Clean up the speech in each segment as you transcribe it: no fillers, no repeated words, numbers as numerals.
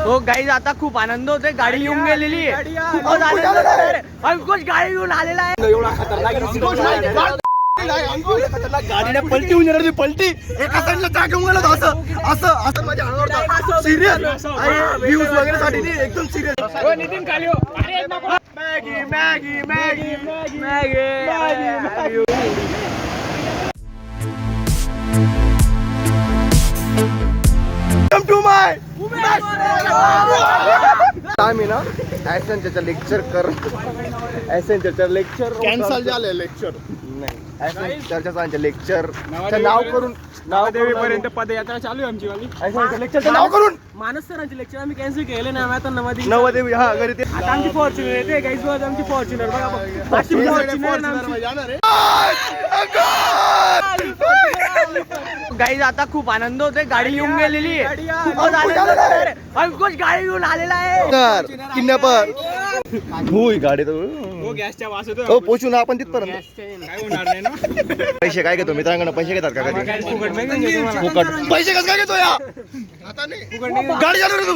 हो गाईज आता खूप आनंद होतोय. गाडी येऊन गेलेली आहे. अंकुश गाडी घेऊन आलेला आहे. एवढा खतरनाक गाडीने पलटी होऊन येणार. पलटी एका साईडला टाकून गेलं असं असं असं माझ्या अंगावर सिरियस व्ह्यूज वगैरे साठी एकदम सिरियस. नितीन खाली हो. Maggi Maggi Maggi Maggi come to my आम्ही ना ॲसेंचरचं लेक्चर कर ॲसेंचरचं लेक्चर कॅन्सल झालं. लेक्चर नाही ॲसेंचरचं लेक्चर नाव करून नवदेवीपर्यंत पदयात्रा चालू आहे आमची वाली. लेक्चरचं नाव करून मानस सरांचे लेक्चर आम्ही कॅन्सल केले ना. आता नवदेवी हा घरी ते आता आमची फॉर्च्युनर येते गाईज. बघा आमची फॉर्च्युनर बघा. गाईज आता खूप आनंद होतोय. गाडी येऊन गेलेली आहे. अंकुश गाडी घेऊन आलेला आहे. किडनॅपर होय गाडी तर गॅसच्या वास होतो. हो पोचू ना आपण तिथपर्यंत. काय होणार नाही ना. पैसे काय घेतो मित्रांकडे? पैसे घेतात का कधी? फुकट नाही घेऊन घेतो मला. फुकट पैसे कसं काय घेतो या? गाडी चालू रे तू.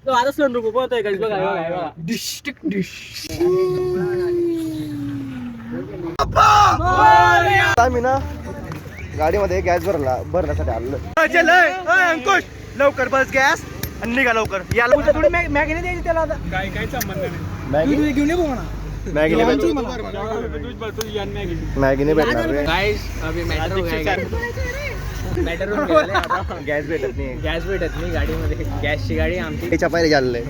तो आता सनरूफ होतोय गाईज. बघा बघा आम्ही ना गाडीमध्ये गॅस भरण्यासाठी आलो. अंकुश लवकर बस गॅस आणि निघा लवकर. याला थोडी मॅगी नाही द्यायची त्याला. आता काय काय संबंध नाही. घेऊन ये बघा ना. मॅगी नाही भेटणार रे. गाइस अभी मॅटर हो गया. मॅटर हो गया. गॅस भेटत नाही. गॅस भेटत नाही गाडीमध्ये. गॅसची गाडी आमची. त्याच्या पायरी झालंय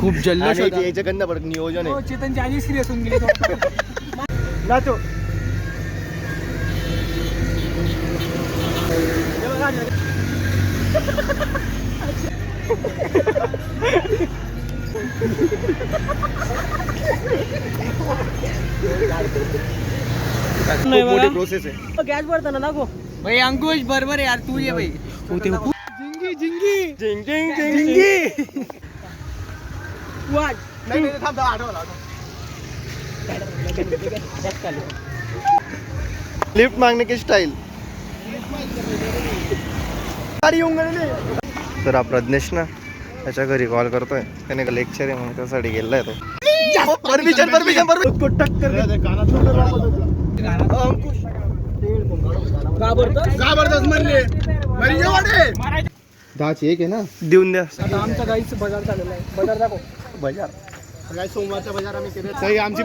खूप जल्लोष होता. याच्याकडनं परत नियोजन आहे. चेतनची आधी सिरियस होऊन गेली. नाचो मोठी प्रोसेस आहे. गॅस भरताना दाखव भाई. अंकुश बरोबर यार. तू ये भाई. जिंगी जिंगी जिंग जिंगी वाट. लिफ्ट मागने की स्टाईल. गाडी येऊन गेलेली. तर हा प्रज्ञेश ना त्याच्या घरी कॉल करतोय. त्याने लेक्चर आहे म्हणून त्यासाठी गेलाय तो. परमिशन दहाची एक आहे ना. देऊन द्या. आता आमच्या गाईचं बाजार चाललेला आहे. बाजार दाखव. बाजार काय सोमवारचा बाजार आम्ही केले. सही आमची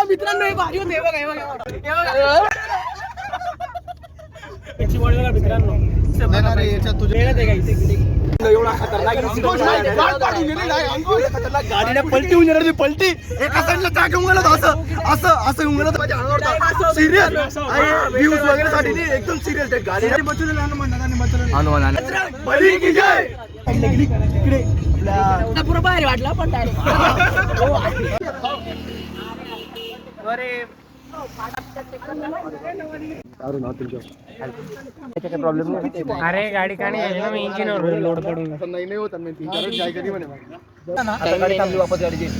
मित्रांनो हे भारी होते. मित्रांनो एवढा खतरनाक गाडीने पलटी होऊन येणार. पलटी एका साईडला टाकून गेलं असं असं असं होऊन गेलं माझ्या अंगावर सिरियस व्ह्यूज वगैरे साठी एकदम सिरियस आहे. गाडीने पुरा बाहेर वाटला पण प्रॉब्लेम नाही. अरे गाडी का नाही इंजिन लोड पडून नाही होत. गाडी थांबली. वापस गाडी गेली.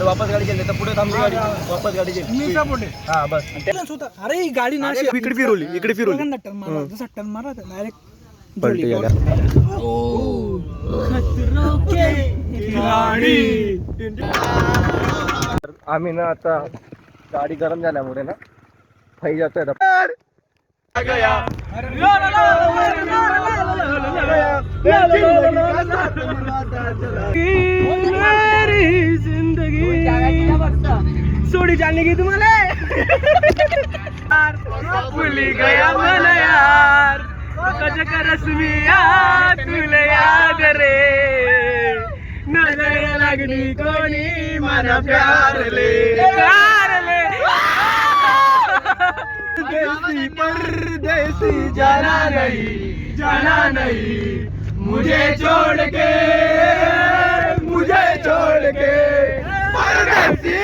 वापस गाडी गेली तर पुढे थांबली गाडी. वापस गाडी गेली. हा बस. अरे ही गाडी ना इकडे फिरवली. टर्न मारा डायरेक्ट पलटी झाल्या. आम्ही ना आता गाडी गरम झाल्यामुळे ना खाई जातोय. सोडी चालली की तुम्हाला भुली गया मला यार. कज करस मी तुला याद रे. नजर लागली कोणी मला प्यारले. देसी परदेसी जाना नहीं मुझे छोड़ के परदेसी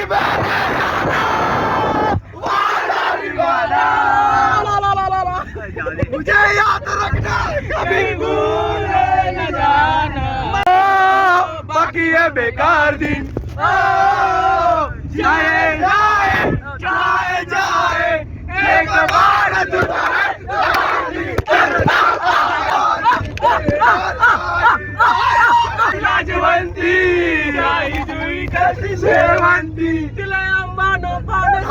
मुझे याद रखना कभी भूल न जाना. बाकी है बेकार दिन जाए जाए जाए जाए एक बार लाजवंती आई जुई कशी शेवंती तिला अंबानो पाणस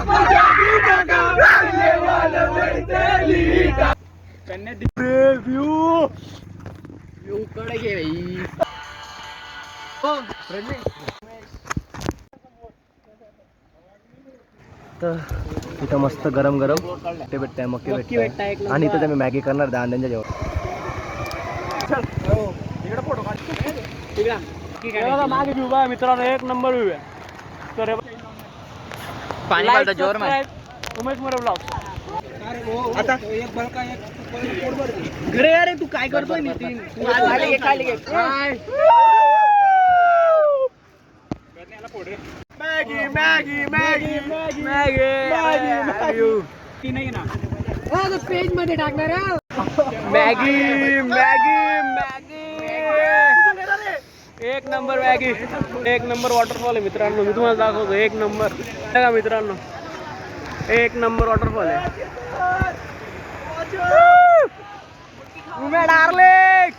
व्यू कडे घे तर इथं मस्त गरम गरम ते भेटताय मक्की भेटताय आणि इथं मी मॅगी करणार दांड्यांच्या जेवण मागे व्यू बा मित्रांनो एक नंबर व्यू आहे तर पाणी पालता जोर मार उमेश मोरे ब्लॉग आता एक बळका एक घरे अरे तू काय करतोय Nitin Maggi Maggi Maggi Maggi Maggi ती नाही ना पेज मध्ये टाकणार मॅगी मॅगी मॅगी एक नंबर मॅगी एक नंबर वॉटरफॉल आहे मित्रांनो मी तुम्हाला दाखवतो एक नंबर बघा मित्रांनो एक नंबर वॉटरफॉल आहे डार्लिंग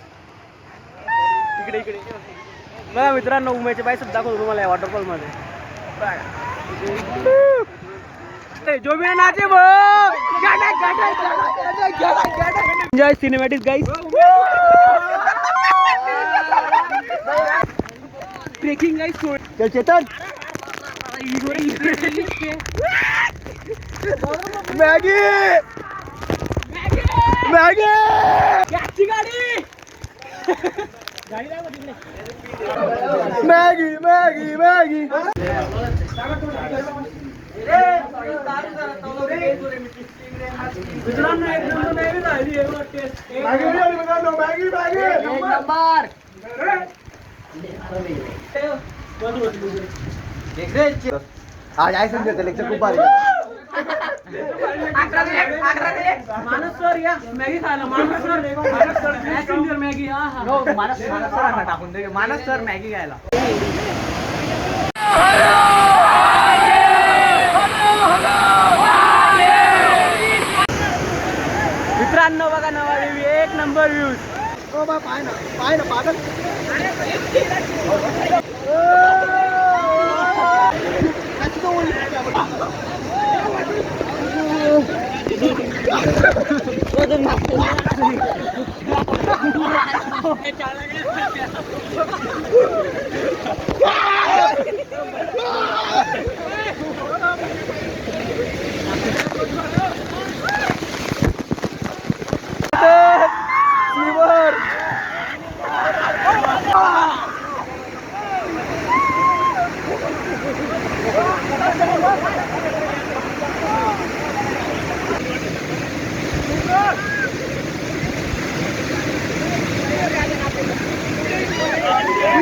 इकडे इकडे बघा मित्रांनो उमेचे बायसेप दाखवतो तुम्हाला या वॉटरफॉल मध्ये जो भी नाचे वो enjoy cinematic guys breaking guys चल चेतन मॅगी मॅगी याची गाडी मॅगी मॅगी मॅगी आज आय समजते लेक्चर खूप भारी मानस सर या मॅगी खायला मानस सर मॅगी मानस सरांना टाकून दे मानस सर मॅगी खायला मित्रांनो बघा नवा व्ह्यू एक नंबर व्ह्यूज पाय ना पागल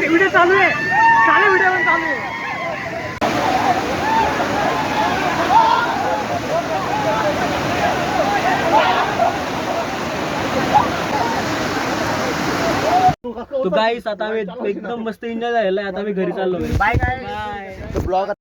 व्हिडिओ चालू आहे चालू व्हिडिओ पण चालू आहे तो गाईस आता आम्ही एकदम मस्त एन्जॉय झालेला आहे आता आम्ही घरी चाललो बाय बाय ब्लॉग